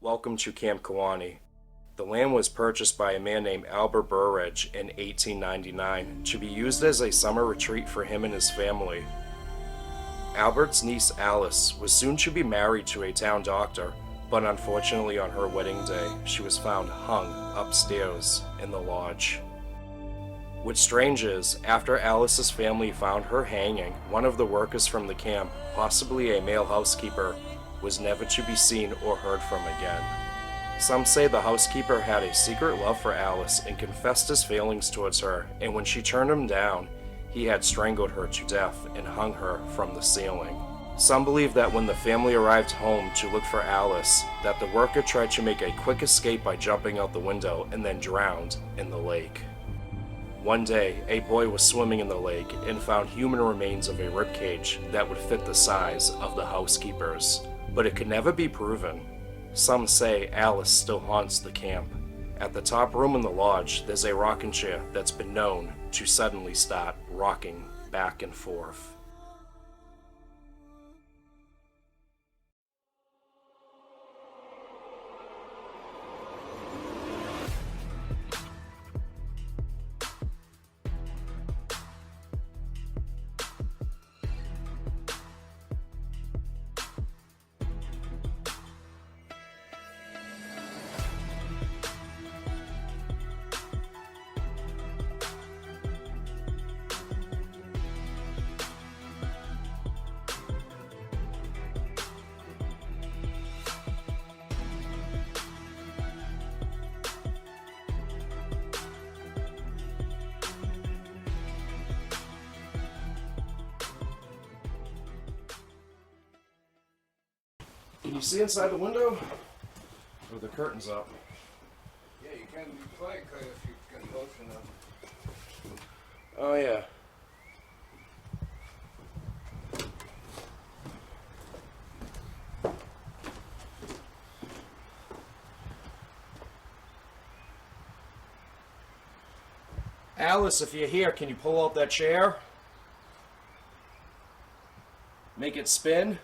Welcome to Camp Kiwanee. The land was purchased by a man named Alice Burrage in 1899 to be used as a summer retreat for him and his family. Albert's niece Alice was soon to be married to a town doctor, but unfortunately on her wedding day, she was found hung upstairs in the lodge. What's strange is, after Alice's family found her hanging, one of the workers from the camp, possibly a male housekeeper, was never to be seen or heard from again. Some say the housekeeper had a secret love for Alice and confessed his feelings towards her, and when she turned him down, he had strangled her to death and hung her from the ceiling. Some believe that when the family arrived home to look for Alice, that the worker tried to make a quick escape by jumping out the window and then drowned in the lake. One day, a boy was swimming in the lake and found human remains of a ribcage that would fit the size of the housekeeper's, but it could never be proven. Some say Alice still haunts the camp. At the top room in the lodge, there's a rocking chair that's been known to suddenly start rocking back and forth. Can you see inside the window? Or the curtain's up? Yeah, you can be quiet if you get close enough. Oh yeah. Alice, if you're here, can you pull out that chair? Make it spin?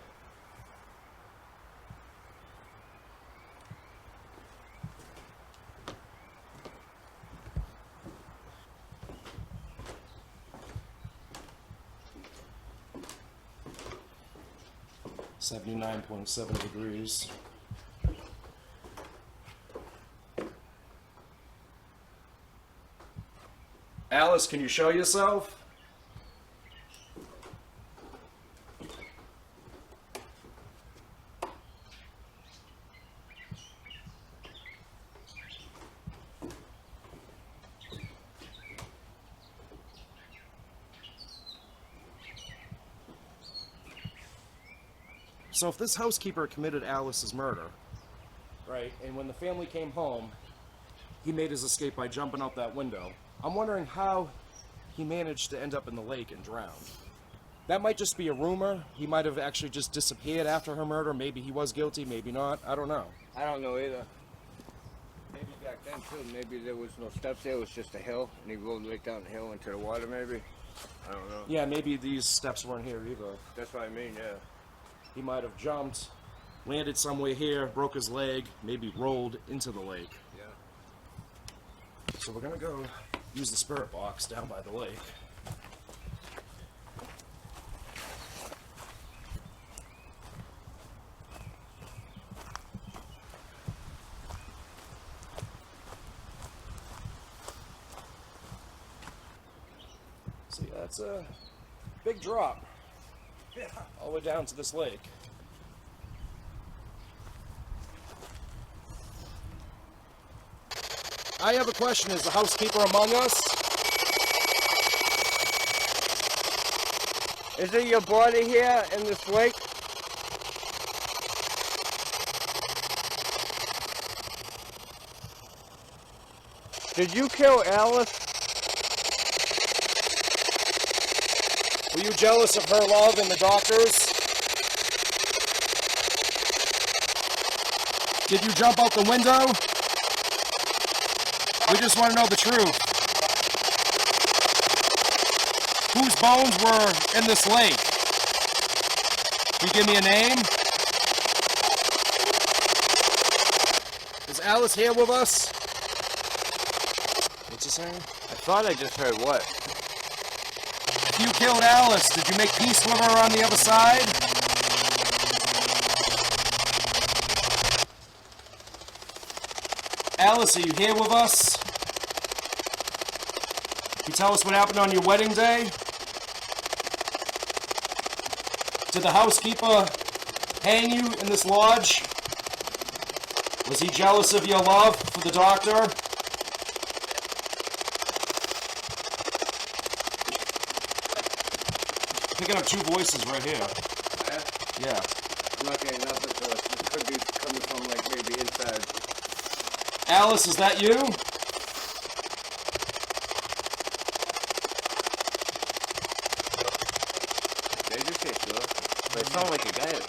$79.7 degrees. Alice, can you show yourself? So if this housekeeper committed Alice's murder, right, and when the family came home, he made his escape by jumping out that window, I'm wondering how he managed to end up in the lake and drown. That might just be a rumor. He might have actually just disappeared after her murder. Maybe he was guilty, maybe not. I don't know. I don't know either. Maybe back then too, maybe there was no steps there, it was just a hill, and he rolled right down the hill into the water maybe. I don't know. Yeah, maybe these steps weren't here either. That's what I mean, yeah. He might have jumped, landed somewhere here, broke his leg, maybe rolled into the lake. Yeah. So we're gonna go use the spirit box down by the lake. See, that's a big drop. Yeah. All the way down to this lake. I have a question. Is the housekeeper among us? Is it your body here in this lake? Did you kill Alice? Were you jealous of her love and the doctor's? Did you jump out the window? We just want to know the truth. Whose bones were in this lake? Can you give me a name? Alice here with us? What's he saying? I thought I just heard what? If you killed Alice, did you make peace with her on the other side? Alice, are you here with us? Can you tell us what happened on your wedding day? Did the housekeeper hang you in this lodge? Was he jealous of your love for the doctor? Picking up two voices right here. Yeah. I'm not getting nothing, so it could be coming from like maybe inside. Alice, is that you? They just say sure. But it sounds like a guy.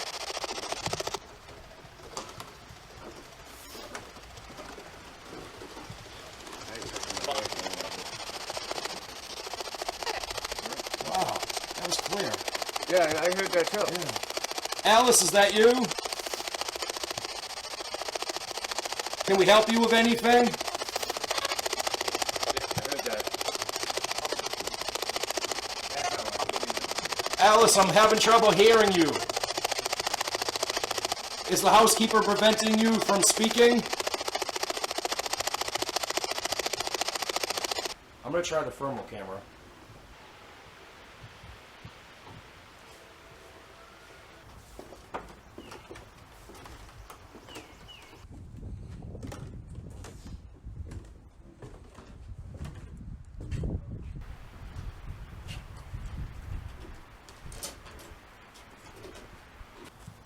Wow, that was clear. Yeah, I heard that too. Yeah. Alice, is that you? Can we help you with anything? I heard that. Alice, I'm having trouble hearing you. Is the housekeeper preventing you from speaking? I'm going to try the thermal camera.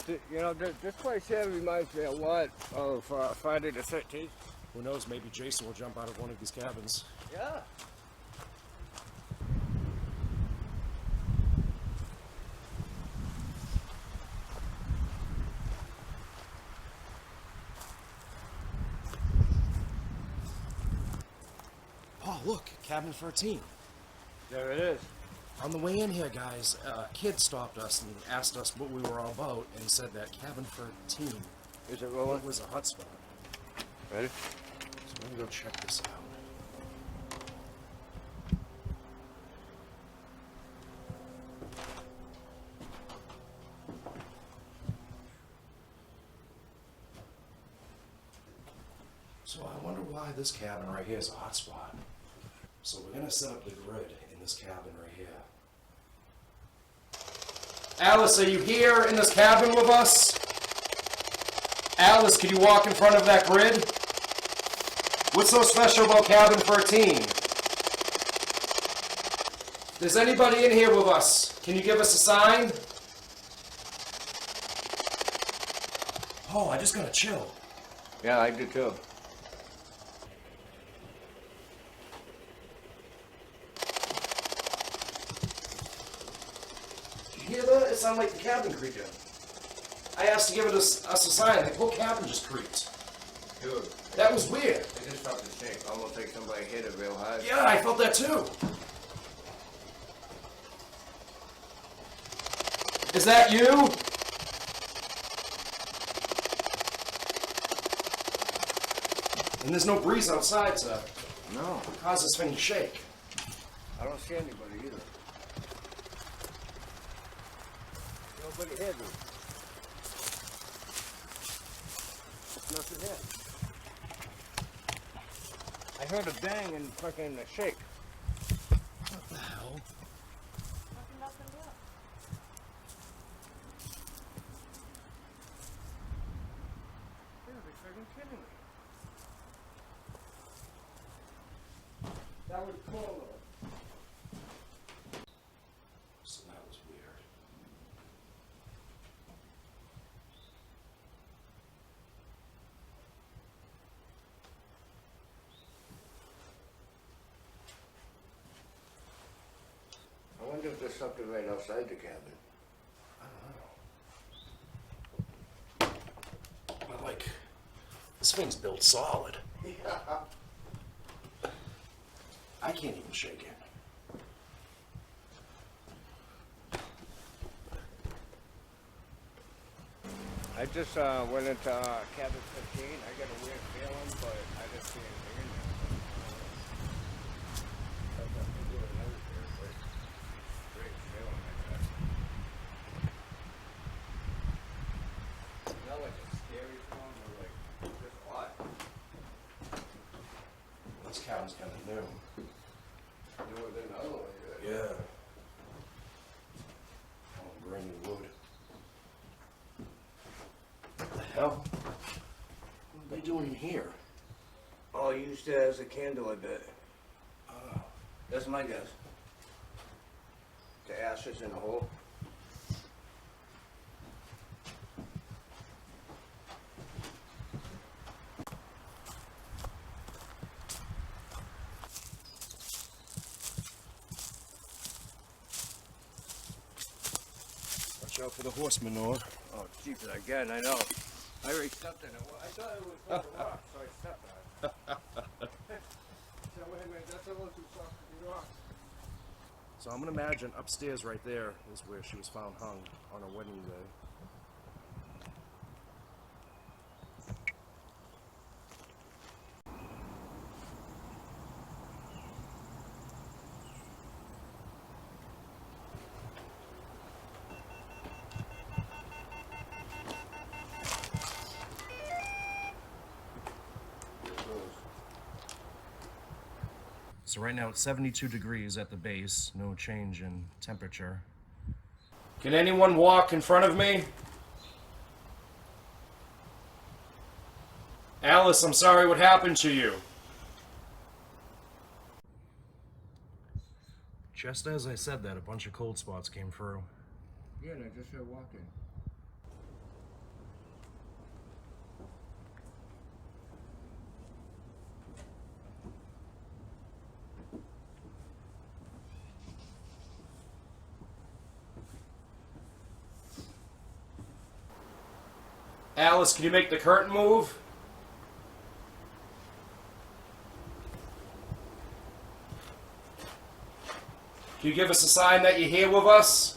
You know, this place here reminds me a lot of Friday the 13th. Who knows, maybe Jason will jump out of one of these cabins. Yeah. Oh, look, cabin 13. There it is. On the way in here, guys, a kid stopped us and asked us what we were all about and said that cabin 13 Is it rolling? was a hot spot. Ready? So we're gonna go check this out. So I wonder why this cabin right here is a hot spot. So we're gonna set up the grid in this cabin right here. Alice, are you here in this cabin with us? Alice, could you walk in front of that grid? What's so special about cabin 13? Is anybody in here with us? Can you give us a sign? Oh, I just got a chill. Yeah, I do too. You hear that? It sounded like the cabin creaking. I asked to give us a sign. The whole cabin just creaked. Dude. That was weird. I just felt the shake. Almost like somebody hit it real hard. Yeah, I felt that too. Is that you? And there's no breeze outside to No. cause this thing to shake. I don't see anybody either. Nobody here, dude. There's nothing here. I heard a bang and fucking a shake. What the hell? You're fucking kidding me. That would call it. So that was weird. I wonder if there's something right outside the cabin. I don't know. But like, this thing's built solid. Yeah. I can't even shake it. I just went into cabin 15. I got a weird feeling, but I didn't see anything in there. I got to do another weird, strange feeling like that. Not like a scary feeling, but like just odd. This cabin's kind of new. Newer than the other one. Yeah. Oh, brand new wood. What the hell? What are they doing in here? Oh, you used it as a candle, I bet. That's my guess. The ashes in the hole. Watch out for the horse manure. Oh, Jesus, again, I know. I already stepped in it. Well, I thought it was like a rock, so I stepped on it. So wait a minute, that's a little too soft to be rock. So I'm gonna imagine upstairs right there is where she was found hung on her wedding day. So right now it's 72 degrees at the base, no change in temperature. Can anyone walk in front of me? Alice, I'm sorry what happened to you. Just as I said that, a bunch of cold spots came through. Yeah, and I just started walking. Alice, can you make the curtain move? Can you give us a sign that you're here with us?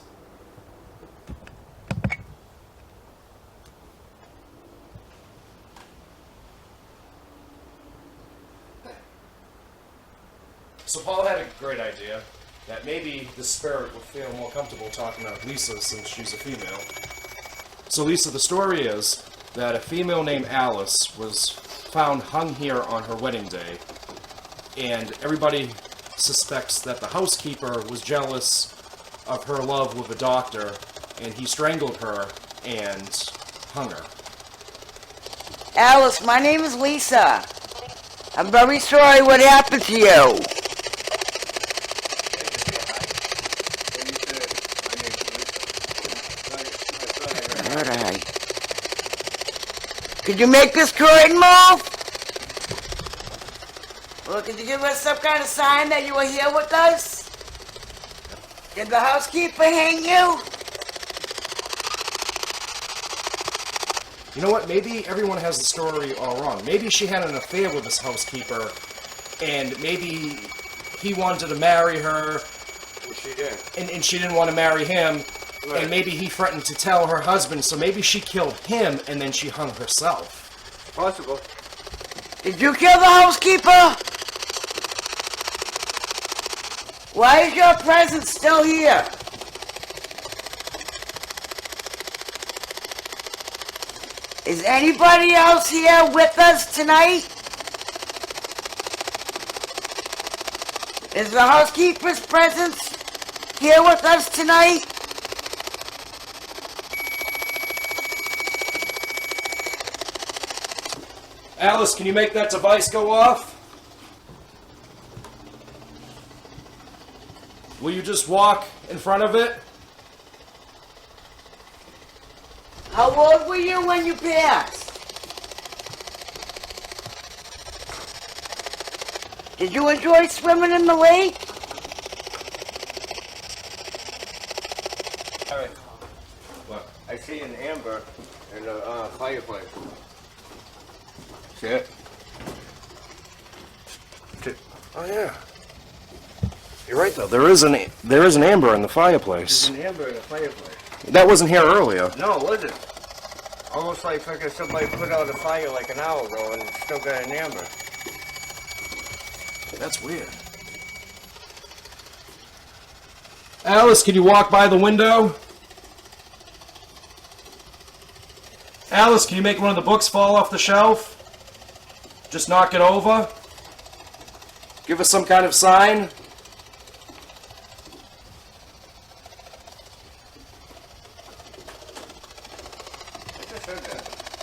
So Paul had a great idea that maybe the spirit would feel more comfortable talking to Lisa since she's a female. So Lisa, the story is that a female named Alice was found hung here on her wedding day, and everybody suspects that the housekeeper was jealous of her love with the doctor, and he strangled her and hung her. Alice, my name is Lisa. I'm very sorry what happened to you. Alright. Could you make this curtain move? Or could you give us some kind of sign that you were here with us? Did the housekeeper hang you? You know what? Maybe everyone has the story all wrong. Maybe she had an affair with this housekeeper, and maybe he wanted to marry her, Well, she did. and she didn't want to marry him, Right. and maybe he threatened to tell her husband, so maybe she killed him, and then she hung herself. Possible. Did you kill the housekeeper? Why is your presence still here? Is anybody else here with us tonight? Is the housekeeper's presence here with us tonight? Alice, can you make that device go off? Will you just walk in front of it? How old were you when you passed? Did you enjoy swimming in the lake? All right. What? I see an amber in the fireplace. See it? Oh yeah. You're right though. There is an amber in the fireplace. There's an amber in the fireplace. That wasn't here earlier. No, it wasn't. Almost like fucking somebody put out a fire like an hour ago and it's still got an amber. That's weird. Alice, can you walk by the window? Alice, can you make one of the books fall off the shelf? Just knock it over? Give us some kind of sign?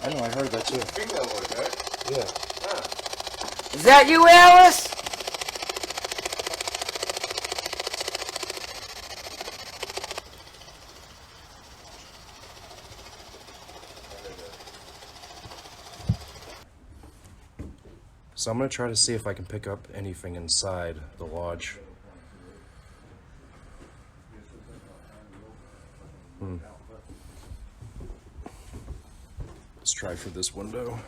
I know, I heard that too. Finger was right? Yeah. Is that you, Alice? So I'm going to try to see if I can pick up anything inside the lodge. Let's try for this window.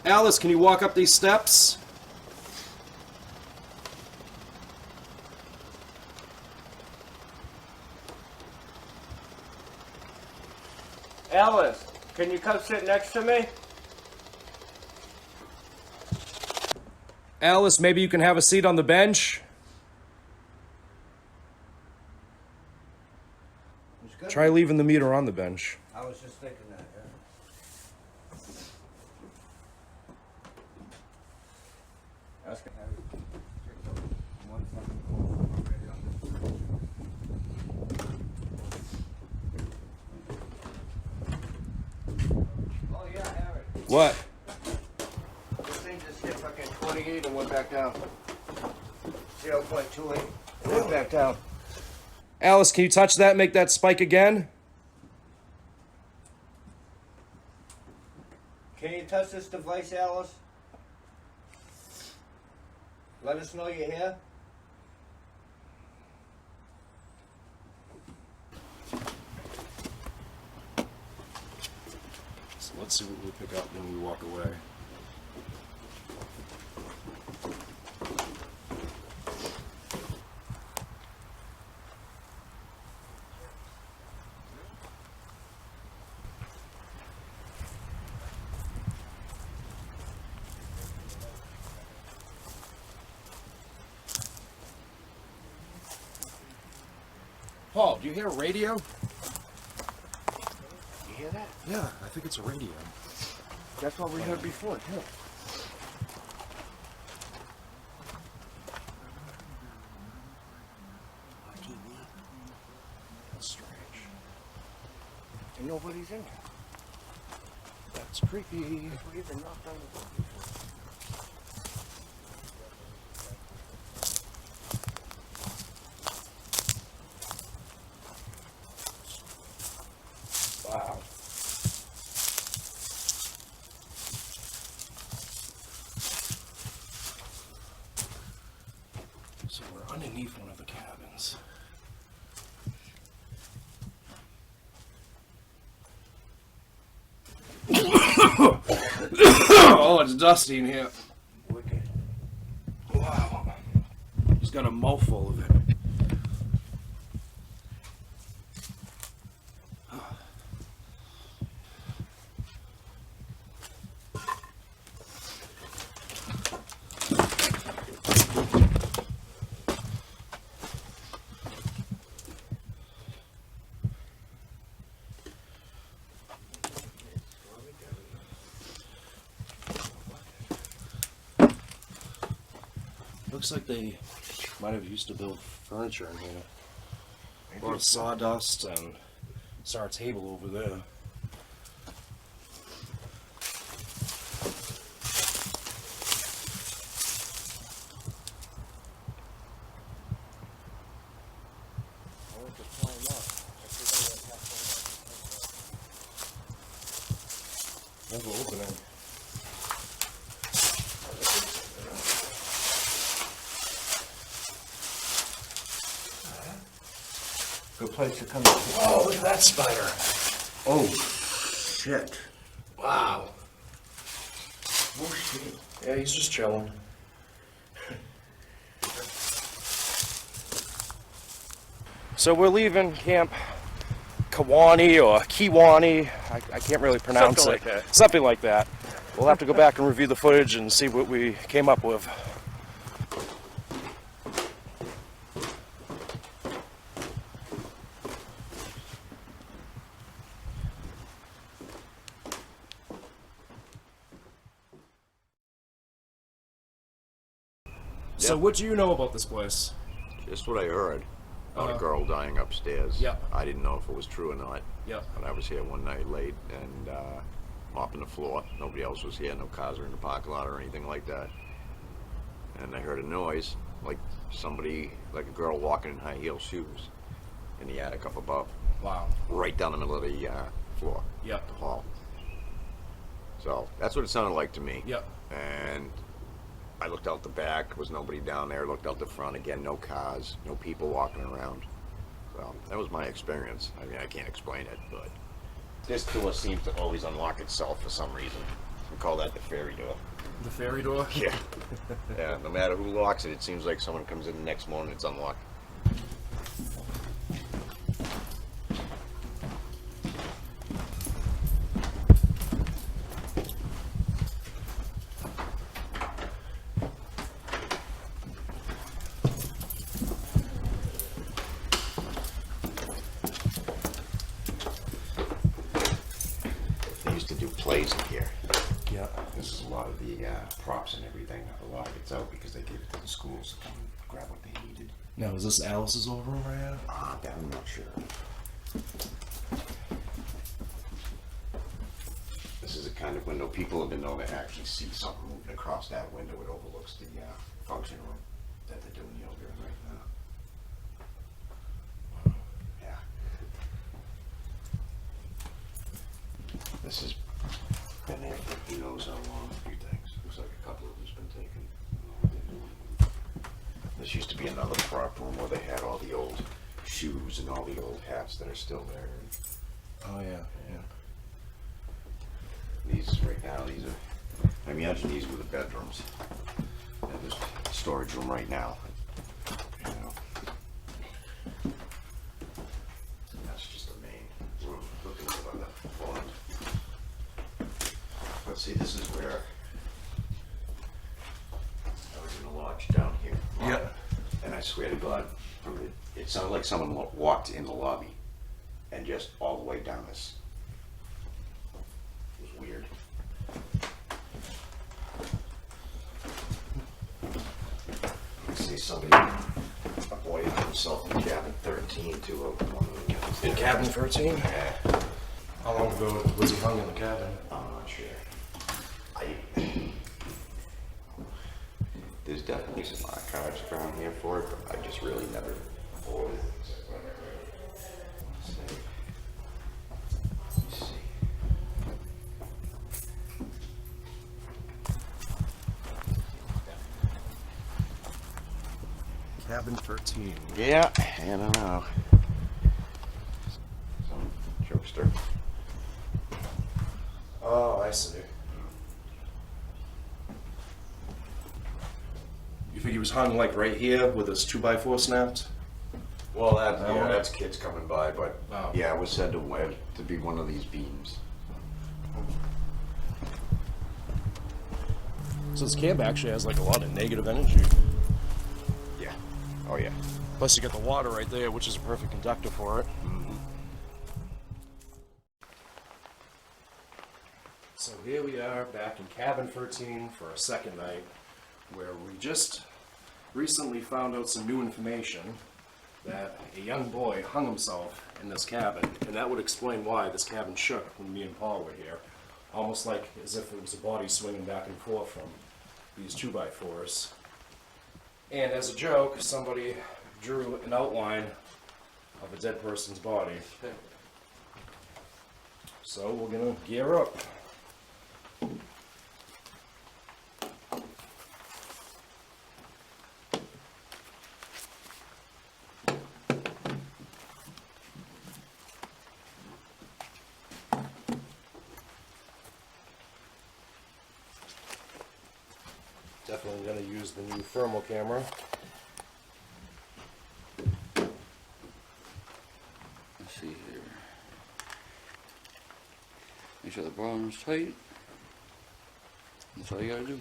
Alice, can you walk up these steps? Alice, can you come sit next to me? Alice, maybe you can have a seat on the bench? Try leaving the meter on the bench. I was just thinking that, yeah. Ask him. Oh yeah, Harry. What? This thing just hit fucking 28 and went back down. 0.28. It went back down. Alice, can you touch that and make that spike again? Can you touch this device, Alice? Let us know you're here. So let's see what we pick up when we walk away. Paul, do you hear a radio? You hear that? Yeah, I think it's a radio. That's what we heard before, too. That's strange. And nobody's in there. That's creepy. We even knocked on the door before. Wow. So we're underneath one of the cabins. Oh, it's dusty in here. Wicked. Wow. He's got a mouthful of it. Looks like they might have used to build furniture in here. A lot of sawdust, and saw a table over there. I went to climb up. I forgot what happened. Never opening. Good place to come to. Oh, look at that spider. Oh, shit. Wow. Oh, shit. Yeah, he's just chilling. So we're leaving Camp Kiwanee or Kiwanee. I can't really pronounce Something it. like that. Something like that. We'll have to go back and review the footage and see what we came up with. So what do you know about this place? Just what I heard about a girl dying upstairs. Yep. I didn't know if it was true or not. Yep. But I was here one night late and mopping the floor. Nobody else was here. No cars were in the parking lot or anything like that. And I heard a noise, like somebody, like a girl walking in high heel shoes in the attic up above. Wow. Right down the middle of the floor. Yep. The hall. So that's what it sounded like to me. Yep. And I looked out the back, there was nobody down there. Looked out the front, again, no cars, no people walking around. So that was my experience. I mean, I can't explain it, but this door seems to always unlock itself for some reason. We call that the fairy door. The fairy door? Yeah. Yeah, no matter who locks it, it seems like someone comes in the next morning, it's unlocked. They used to do plays in here. Yeah. This is a lot of the props and everything. A lot of it's out because they gave it to the schools to come and grab what they needed. Now, is this Alice's old room right here? That I'm not sure. This is the kind of window people have been known to actually see something moving across that window. It overlooks the function room that they're doing the yoga in right now. Yeah. This has been there for who knows how long. A few things. Looks like a couple of them's been taken. This used to be another prop room where they had all the old shoes and all the old hats that are still there. Oh, yeah, yeah. These right now, these are, I imagine these were the bedrooms. And there's a storage room right now. You know. That's just the main room looking over the pond. Let's see, this is where I was in a lodge down here. Yeah. And I swear to God, it sounded like someone walked in the lobby and just all the way down this. It was weird. I see somebody, a boy hung himself in cabin 13 to one of the cabins. In cabin 13? Yeah, How long ago was he hung in the cabin? I'm not sure. There's definitely some archives around here for it, but I just really never bored it. Let's see. Cabin 13. Yeah, I don't know. Some jokester. Oh, I see. You think he was hung like right here with his 2x4 snapped? Well, that's kids coming by, but Oh. yeah, it was said to be one of these beams. So this camp actually has like a lot of negative energy. Yeah. Oh yeah. Plus you got the water right there, which is a perfect conductor for it. So here we are back in cabin 13 for a second night, where we just recently found out some new information that a young boy hung himself in this cabin, and that would explain why this cabin shook when me and Paul were here, almost like as if it was a body swinging back and forth from these 2x4s. And as a joke, somebody drew an outline of a dead person's body. So we're gonna gear up. Definitely going to use the new thermal camera. Let's see here. Make sure the bottom's tight. That's all you gotta do.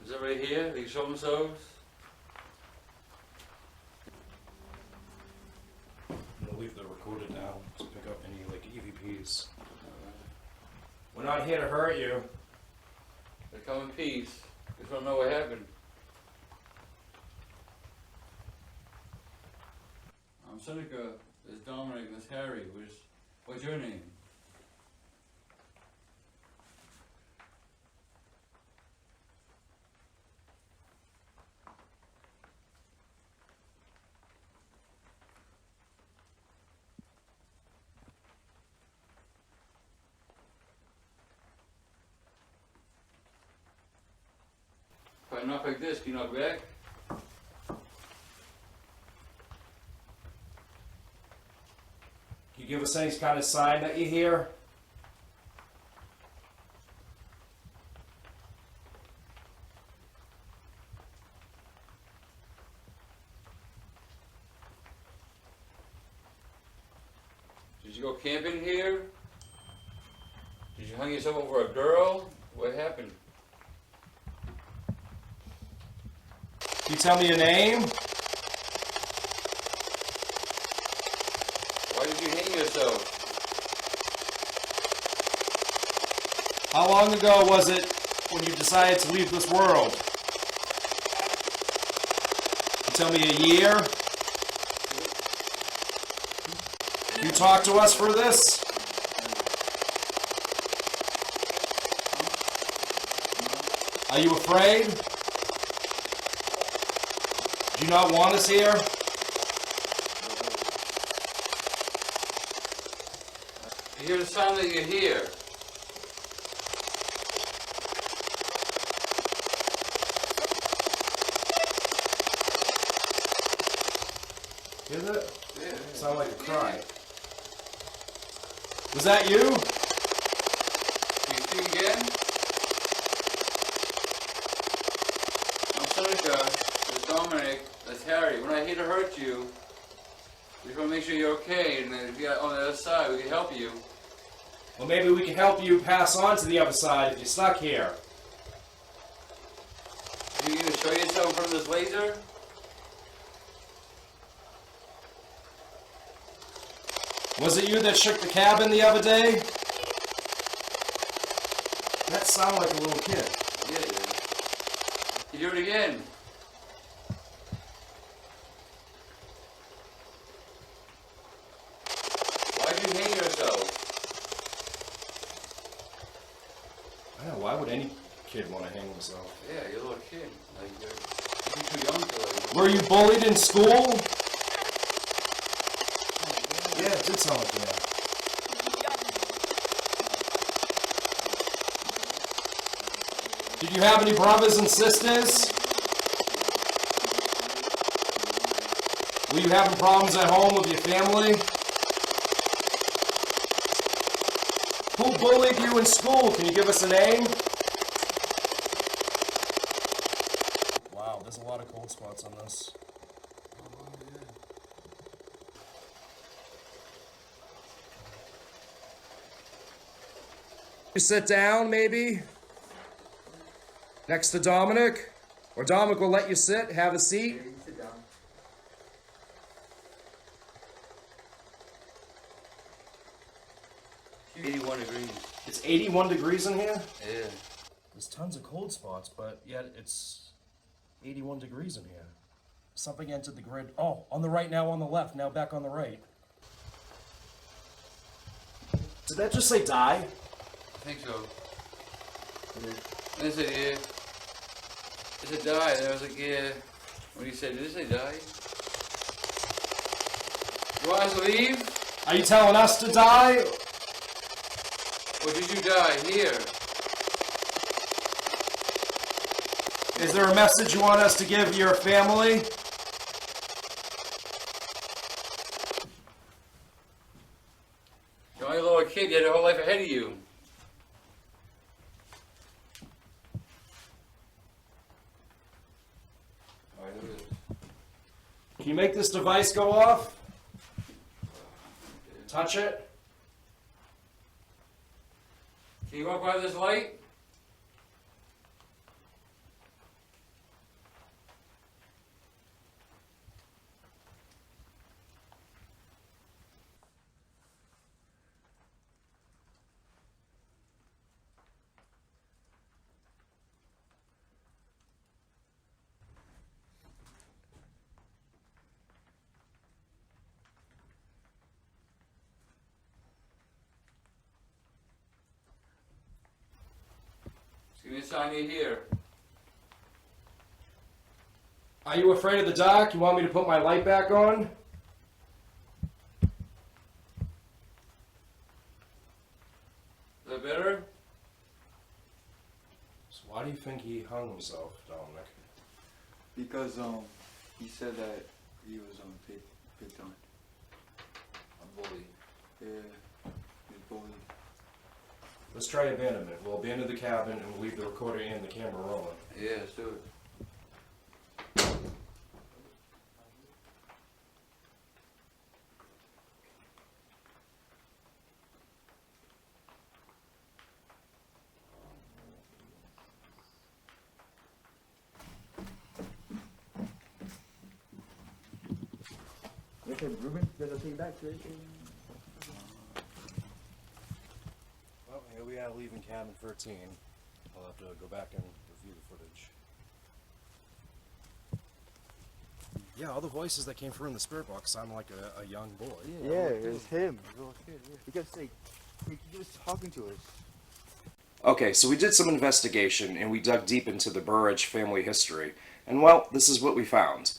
Is that right here? They show themselves? I'm going to leave the recorder now to pick up any like EVPs. We're not here to hurt you. They come in peace. Just wanna know what happened. I'm Seneca. There's Dominic. There's Harry. What's your name? If I knock like this, can you knock back? Can you give us any kind of sign that you hear? Did you go camping here? Did you hang yourself over a girl? What happened? Can you tell me your name? Why did you hang yourself? How long ago was it when you decided to leave this world? Can you tell me a year? You talk to us for this? Are you afraid? Do you not want us here? You hear the sound that you hear. Is it? Yeah. Sound like a cry. Was that you? Can you see again? I'm Seneca. There's Dominic. That's Harry. We're not here to hurt you. We just want to make sure you're okay, and then if you're on the other side, we can help you. Well, maybe we can help you pass on to the other side if you're stuck here. Are you going to show yourself in front of this laser? Was it you that shook the cabin the other day? That sounded like a little kid. Yeah, it is. You do it again. Why'd you hang yourself? I don't know, why would any kid want to hang himself? Yeah, you're a little kid. Like, you're too young for it. Were you bullied in school? Yeah, it did sound like that. Did you have any brothers and sisters? Were you having problems at home with your family? Who bullied you in school? Can you give us a name? Wow, there's a lot of cold spots on this. You sit down, maybe? Next to Dominic? Or Dominic will let you sit, have a seat? Sit down. 81 degrees. It's 81 degrees in here? Yeah. There's tons of cold spots, but yet it's 81 degrees in here. Something entered the grid. Oh, on the right, now on the left, now back on the right. Did that just say die? I think so. And I said, yeah. I said, die. And I was like, yeah. When he said, did it say die? You want us to leave? Are you telling us to die? Or did you die here? Is there a message you want us to give your family? You're only a little kid. You had your whole life ahead of you. Can you make this device go off? Touch it. Can you walk by this light? Give me a sign you're here. Are you afraid of the dark? You want me to put my light back on? Is that better? So why do you think he hung himself, Dominic? Because he said that he was picked on. A bully. Yeah, he was bullied. Let's try abandonment. We'll abandon the cabin and we'll leave the recorder and the camera rolling. Yeah, let's do it. Ruben, better take back to it. Well, here we are leaving cabin 13. I'll have to go back and review the footage. Yeah, all the voices that came through in the spirit box sound like a young boy. Yeah, it was him. Because he was talking to us. Okay, so we did some investigation and we dug deep into the Burrage family history. And well, this is what we found.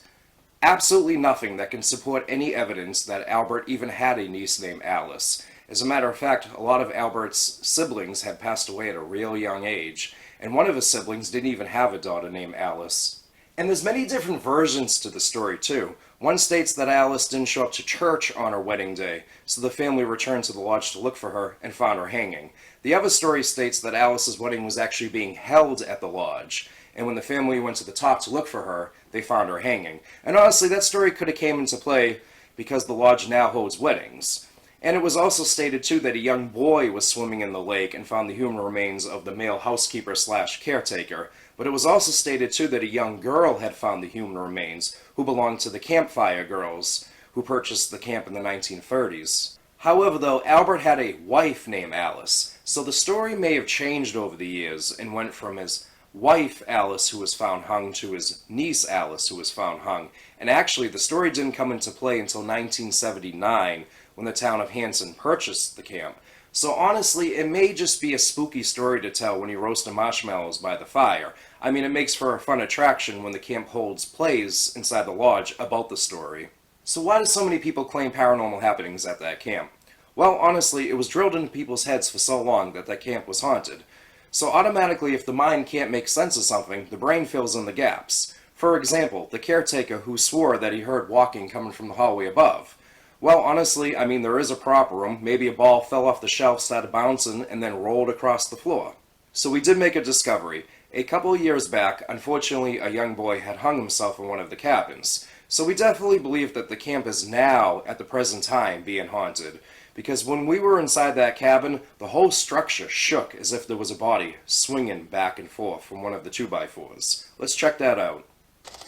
Absolutely nothing that can support any evidence that Albert even had a niece named Alice. As a matter of fact, a lot of Albert's siblings had passed away at a real young age, and one of his siblings didn't even have a daughter named Alice. And there's many different versions to the story too. One states that Alice didn't show up to church on her wedding day, so the family returned to the lodge to look for her and found her hanging. The other story states that Alice's wedding was actually being held at the lodge, and when the family went to the top to look for her, they found her hanging. And honestly, that story could have came into play because the lodge now holds weddings. And it was also stated too that a young boy was swimming in the lake and found the human remains of the male housekeeper / caretaker. But it was also stated too that a young girl had found the human remains who belonged to the Campfire Girls, who purchased the camp in the 1930s. However, though, Albert had a wife named Alice, so the story may have changed over the years and went from his wife Alice who was found hung to his niece Alice who was found hung. And actually, the story didn't come into play until 1979 when the town of Hanson purchased the camp. So honestly, it may just be a spooky story to tell when you roast the marshmallows by the fire. I mean, it makes for a fun attraction when the camp holds plays inside the lodge about the story. So why do so many people claim paranormal happenings at that camp? Well, honestly, it was drilled into people's heads for so long that that camp was haunted. So automatically, if the mind can't make sense of something, the brain fills in the gaps. For example, the caretaker who swore that he heard walking coming from the hallway above. Well, honestly, I mean, there is a prop room. Maybe a ball fell off the shelf, started bouncing, and then rolled across the floor. So we did make a discovery. A couple of years back, unfortunately, a young boy had hung himself in one of the cabins. So we definitely believe that the camp is now, at the present time, being haunted. Because when we were inside that cabin, the whole structure shook as if there was a body swinging back and forth from one of the 2x4s. Let's check that out.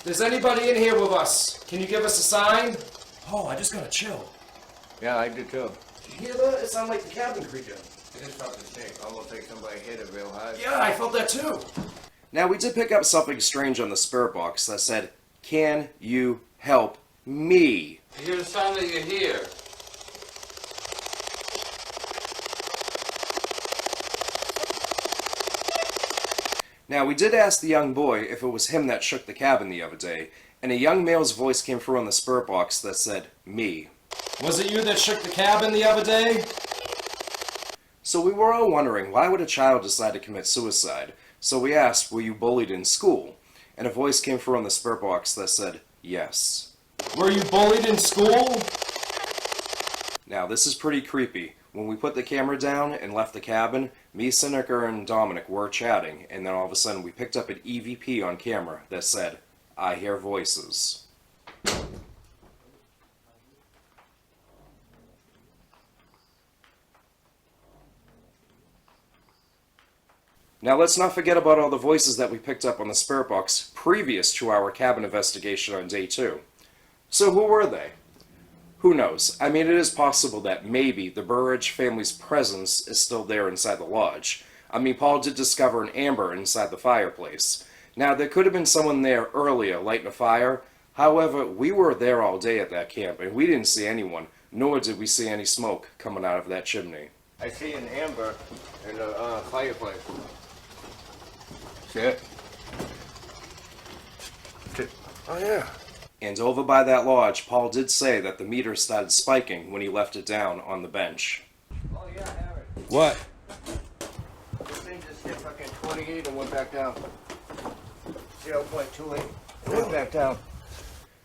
There's anybody in here with us? Can you give us a sign? Oh, I just got a chill. Yeah, I do too. Did you hear that? It sounded like the cabin creature. It is fucking sick. Almost like somebody hit it real hard. Yeah, I felt that too. Now, we did pick up something strange on the spirit box that said, "Can you help me?" I hear the sound that you hear. Now, we did ask the young boy if it was him that shook the cabin the other day, and a young male's voice came through on the spirit box that said, "Me." Was it you that shook the cabin the other day? So we were all wondering, why would a child decide to commit suicide? So we asked, were you bullied in school? And a voice came through on the spirit box that said, yes. Were you bullied in school? Now, this is pretty creepy. When we put the camera down and left the cabin, me, Seneca, and Dominic were chatting, and then all of a sudden we picked up an EVP on camera that said, "I hear voices." Now let's not forget about all the voices that we picked up on the spirit box previous to our cabin investigation on day 2. So who were they? Who knows? I mean, it is possible that maybe the Burrage family's presence is still there inside the lodge. I mean, Paul did discover an amber inside the fireplace. Now, there could have been someone there earlier lighting a fire. However, we were there all day at that camp, and we didn't see anyone, nor did we see any smoke coming out of that chimney. I see an amber in the fireplace. See it? Oh, yeah. And over by that lodge, Paul did say that the meter started spiking when he left it down on the bench. Oh yeah, Harry. What? This thing just hit fucking 28 and went back down. 0.28. Went back down.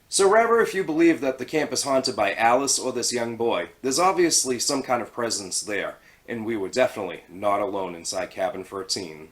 So rather, if you believe that the camp is haunted by Alice or this young boy, there's obviously some kind of presence there, and we were definitely not alone inside Cabin 13.